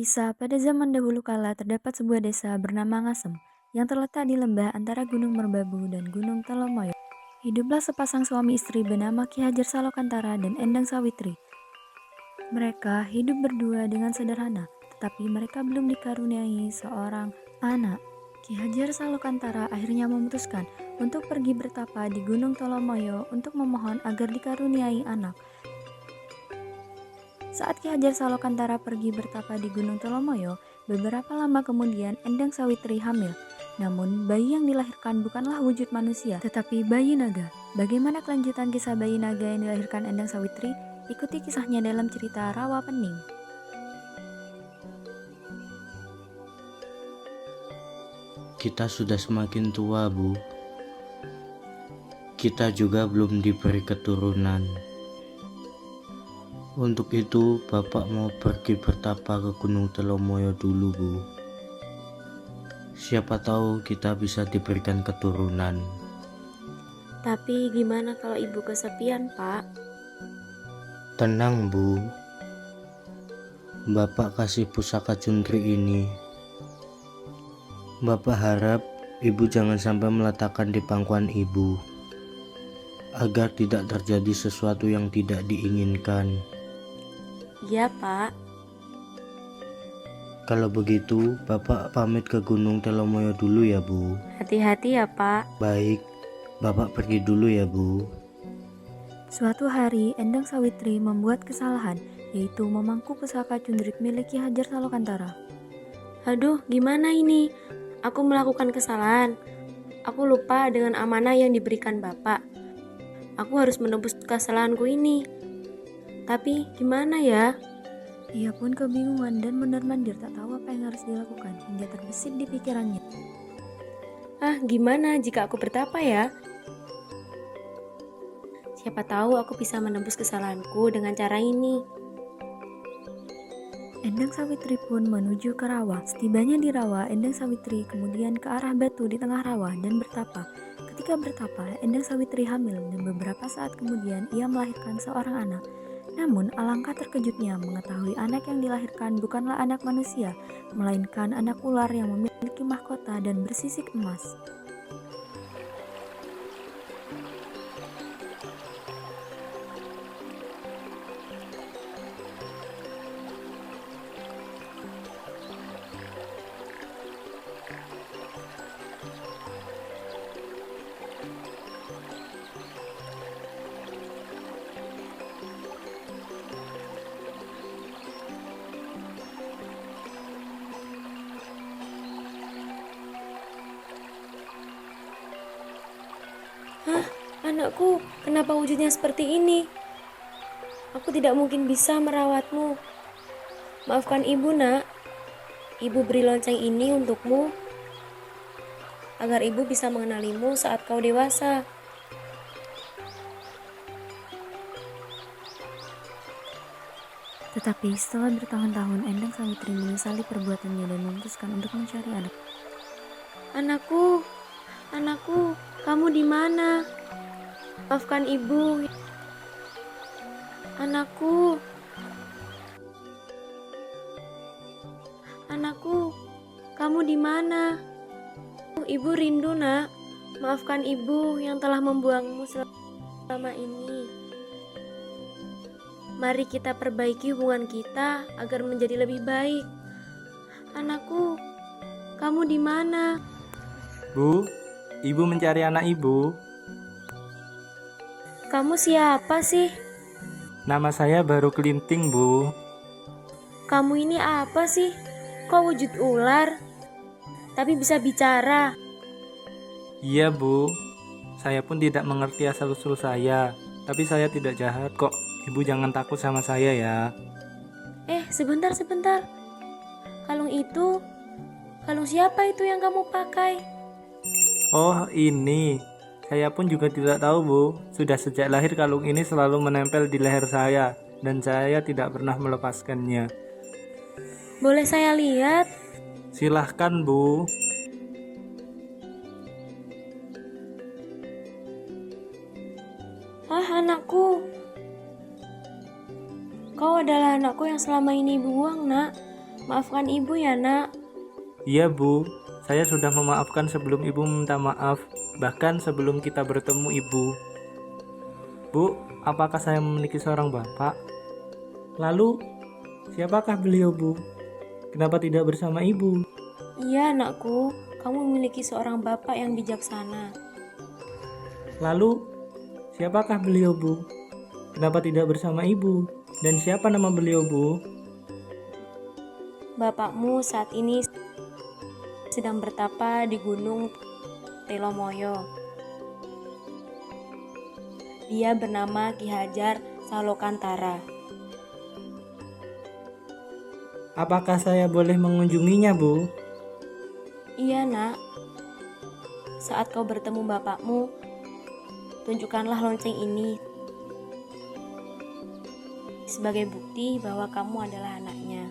Kisah pada zaman dahulu kala terdapat sebuah desa bernama Ngasem yang terletak di lembah antara Gunung Merbabu dan Gunung Telomoyo. Hiduplah sepasang suami istri bernama Ki Hajar Salokantara dan Endang Sawitri. Mereka hidup berdua dengan sederhana, tetapi mereka belum dikaruniai seorang anak. Ki Hajar Salokantara akhirnya memutuskan untuk pergi bertapa di Gunung Telomoyo untuk memohon agar dikaruniai anak. Saat Ki Hajar Salokantara pergi bertapa di Gunung Telomoyo, beberapa lama kemudian Endang Sawitri hamil. Namun, bayi yang dilahirkan bukanlah wujud manusia, tetapi bayi naga. Bagaimana kelanjutan kisah bayi naga yang dilahirkan Endang Sawitri? Ikuti kisahnya dalam cerita Rawa Pening. Kita sudah semakin tua, Bu. Kita juga belum diberi keturunan. Untuk itu, Bapak mau pergi bertapa ke Gunung Telomoyo dulu, Bu. Siapa tahu kita bisa diberikan keturunan. Tapi gimana kalau ibu kesepian, Pak? Tenang, Bu. Bapak kasih pusaka cundri ini. Bapak harap ibu jangan sampai meletakkan di pangkuan ibu, agar tidak terjadi sesuatu yang tidak diinginkan. Iya, Pak. Kalau begitu, Bapak pamit ke Gunung Telomoyo dulu ya, Bu. Hati-hati ya, Pak. Baik, Bapak pergi dulu ya, Bu. Suatu hari, Endang Sawitri membuat kesalahan, yaitu memangku pusaka cundrik milik Ki Hajar Salokantara. Aduh, gimana ini? Aku melakukan kesalahan. Aku lupa dengan amanah yang diberikan Bapak. Aku harus menebus kesalahanku ini. Tapi gimana ya? Ia pun kebingungan dan mondar-mandir tak tahu apa yang harus dilakukan hingga terbesit di pikirannya. Gimana jika aku bertapa ya? Siapa tahu aku bisa menebus kesalahanku dengan cara ini. Endang Sawitri pun menuju ke rawa. Setibanya di rawa, Endang Sawitri kemudian ke arah batu di tengah rawa dan bertapa. Ketika bertapa, Endang Sawitri hamil dan beberapa saat kemudian ia melahirkan seorang anak. Namun alangkah terkejutnya mengetahui anak yang dilahirkan bukanlah anak manusia, melainkan anak ular yang memiliki mahkota dan bersisik emas. Anakku, kenapa wujudnya seperti ini? Aku tidak mungkin bisa merawatmu. Maafkan ibu, nak. Ibu beri lonceng ini untukmu, agar ibu bisa mengenalimu saat kau dewasa. Tetapi setelah bertahun-tahun, Endang Sawitri menyesali perbuatannya dan memutuskan untuk mencari anak. Anakku, kamu di mana? Maafkan ibu. Anakku, kamu di mana? Ibu rindu, nak. Maafkan ibu yang telah membuangmu selama ini. Mari kita perbaiki hubungan kita agar menjadi lebih baik. Anakku, kamu di mana? Bu, ibu mencari anak ibu. Kamu siapa sih? Nama saya baru Kelinting, Bu. Kamu ini apa sih? Kok wujud ular? Tapi bisa bicara. Iya, Bu. Saya pun tidak mengerti asal-usul saya. Tapi saya tidak jahat kok. Ibu jangan takut sama saya ya. Sebentar. Kalung siapa itu yang kamu pakai? Oh, ini. Saya pun juga tidak tahu, Bu. Sudah sejak lahir kalung ini selalu menempel di leher saya. Dan saya tidak pernah melepaskannya. Boleh saya lihat? Silahkan, Bu. Anakku. Kau adalah anakku yang selama ini ibu buang, nak. Maafkan ibu ya, Nak. Iya Bu, saya sudah memaafkan sebelum ibu minta maaf, bahkan sebelum kita bertemu ibu. Bu, apakah saya memiliki seorang bapak? Lalu, siapakah beliau Bu? Kenapa tidak bersama ibu? Iya, anakku, kamu memiliki seorang bapak yang bijaksana. Lalu, siapakah beliau Bu? Kenapa tidak bersama ibu? Dan siapa nama beliau Bu? Bapakmu saat ini sedang bertapa di Gunung Telomoyo. Dia bernama Ki Hajar Salokantara. Apakah saya boleh mengunjunginya Bu? Iya, Nak. Saat kau bertemu bapakmu, tunjukkanlah lonceng ini sebagai bukti bahwa kamu adalah anaknya.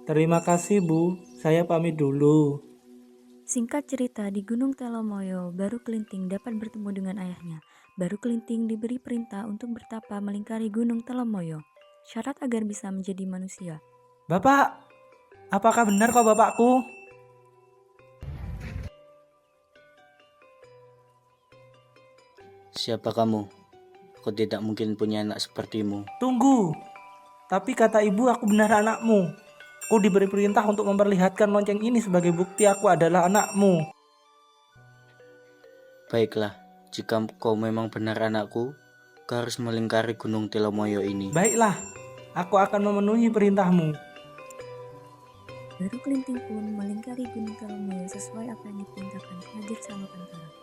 Terima kasih Bu, saya pamit dulu. Singkat cerita, di Gunung Telomoyo, Baru Kelinting dapat bertemu dengan ayahnya. Baru Kelinting diberi perintah untuk bertapa melingkari Gunung Telomoyo. Syarat agar bisa menjadi manusia. Bapak, apakah benar kau bapakku? Siapa kamu? Aku tidak mungkin punya anak sepertimu. Tunggu, tapi kata ibu aku benar anakmu. Aku diberi perintah untuk memperlihatkan lonceng ini sebagai bukti aku adalah anakmu. Baiklah, jika kau memang benar anakku, kau harus melingkari Gunung Telomoyo ini. Baiklah, aku akan memenuhi perintahmu. Baru Kelinting pun melingkari Gunung Telomoyo sesuai apa yang diperintahkan Ki Hajar Salokantara.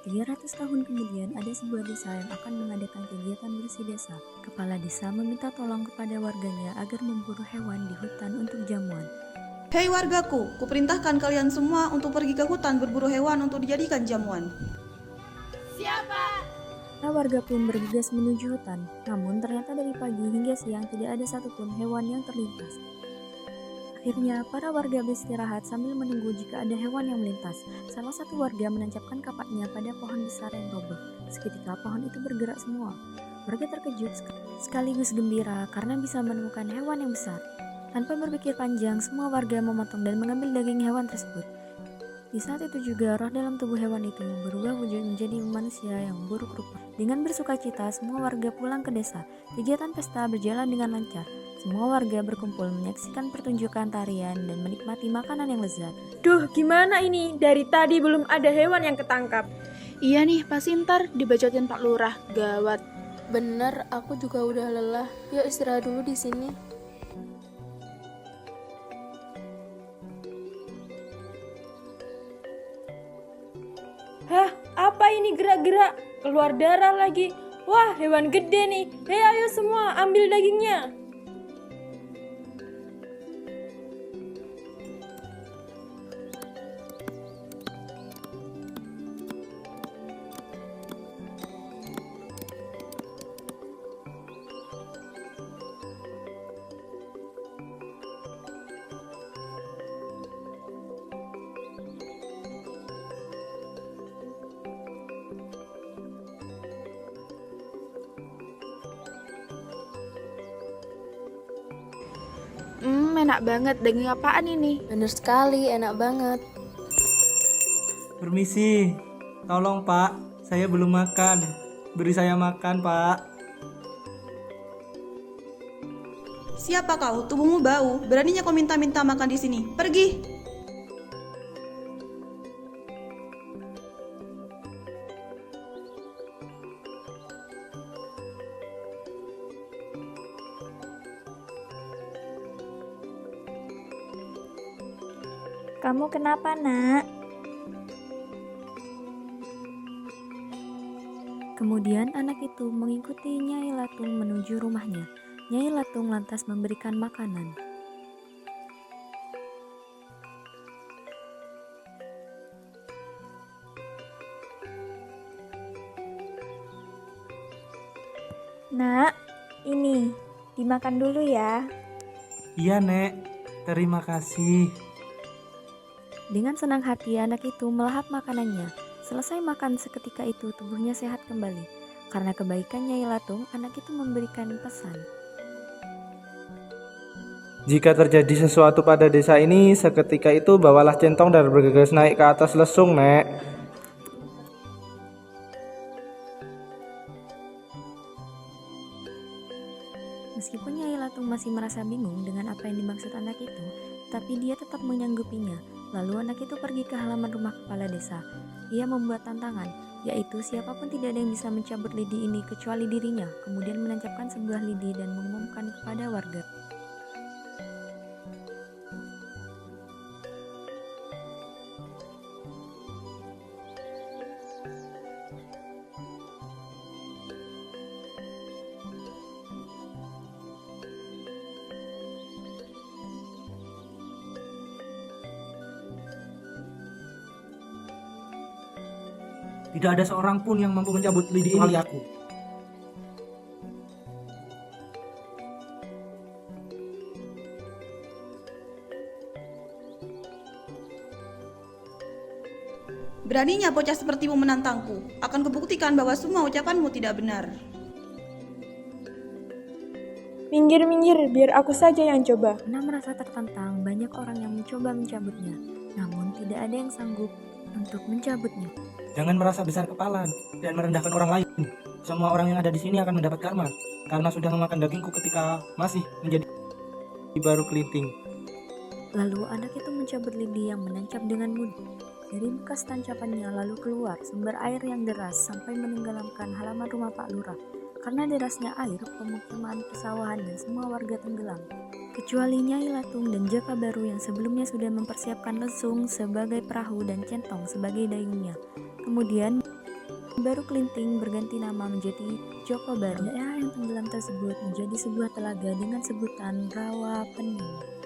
300 tahun kemudian ada sebuah desa yang akan mengadakan kegiatan bersih desa. Kepala desa meminta tolong kepada warganya agar memburu hewan di hutan untuk jamuan. Hei wargaku, kuperintahkan kalian semua untuk pergi ke hutan berburu hewan untuk dijadikan jamuan. Para warga pun bergegas menuju hutan, namun ternyata dari pagi hingga siang tidak ada satupun hewan yang terlintas. Akhirnya, para warga beristirahat sambil menunggu jika ada hewan yang melintas. Salah satu warga menancapkan kapaknya pada pohon besar yang roboh. Seketika pohon itu bergerak semua. Warga terkejut sekaligus gembira karena bisa menemukan hewan yang besar. Tanpa berpikir panjang, semua warga memotong dan mengambil daging hewan tersebut. Di saat itu juga roh dalam tubuh hewan itu berubah wujud menjadi manusia yang buruk rupa. Dengan bersukacita, semua warga pulang ke desa. Kegiatan pesta berjalan dengan lancar. Semua warga berkumpul menyaksikan pertunjukan tarian dan menikmati makanan yang lezat. Duh, gimana ini? Dari tadi belum ada hewan yang ketangkap. Iya nih, pasti ntar dibacotin Pak Lurah. Gawat. Bener, aku juga udah lelah. Yuk istirahat dulu di sini. Hah, apa ini gerak-gerak? Keluar darah lagi. Wah, hewan gede nih. Hei, ayo semua, ambil dagingnya. Enak banget. Daging apaan ini? Bener sekali, enak banget. Permisi, tolong Pak, saya belum makan. Beri saya makan Pak. Siapa kau? Tubuhmu bau. Beraninya kau minta-minta makan di sini. Pergi. Kamu kenapa, Nak? Kemudian anak itu mengikuti Nyai Latung menuju rumahnya. Nyai Latung lantas memberikan makanan. Nak, ini dimakan dulu ya. Iya Nek, terima kasih. Dengan senang hati anak itu melahap makanannya. Selesai makan seketika itu tubuhnya sehat kembali. Karena kebaikan Nyai Latung, anak itu memberikan pesan. Jika terjadi sesuatu pada desa ini, seketika itu bawalah centong dan bergegas naik ke atas lesung, Nek. Meskipun Nyai Latung masih merasa bingung dengan apa yang dimaksud anak itu, tapi dia tetap menyanggupinya. Lalu anak itu pergi ke halaman rumah kepala desa. Ia membuat tantangan, yaitu siapapun tidak ada yang bisa mencabut lidi ini kecuali dirinya, kemudian menancapkan sebuah lidi dan mengumumkan kepada warga. Tidak ada seorang pun yang mampu mencabut lidi ini. Aku. Beraninya bocah sepertimu menantangku. Akan kubuktikan bahwa semua ucapanmu tidak benar. Minggir, biar aku saja yang coba. Karena merasa tertantang, banyak orang yang mencoba mencabutnya, namun tidak ada yang sanggup untuk mencabutnya. Jangan merasa besar kepala dan merendahkan orang lain. Semua orang yang ada di sini akan mendapat karma karena sudah memakan dagingku ketika masih menjadi Baru kelinting. Lalu anak itu mencabut lidi yang menancap dengan mudah. Dari bekas tancapannya lalu keluar sumber air yang deras sampai menenggelamkan halaman rumah Pak Lurah. Karena derasnya air, pemukiman, pesawahan, dan semua warga tenggelam. Kecuali Nyai Latung dan Jaka Baru yang sebelumnya sudah mempersiapkan lesung sebagai perahu dan centong sebagai dayungnya. Kemudian Baru Kelinting berganti nama menjadi Joko Baru. Daerah yang tenggelam tersebut menjadi sebuah telaga dengan sebutan Rawa Pening.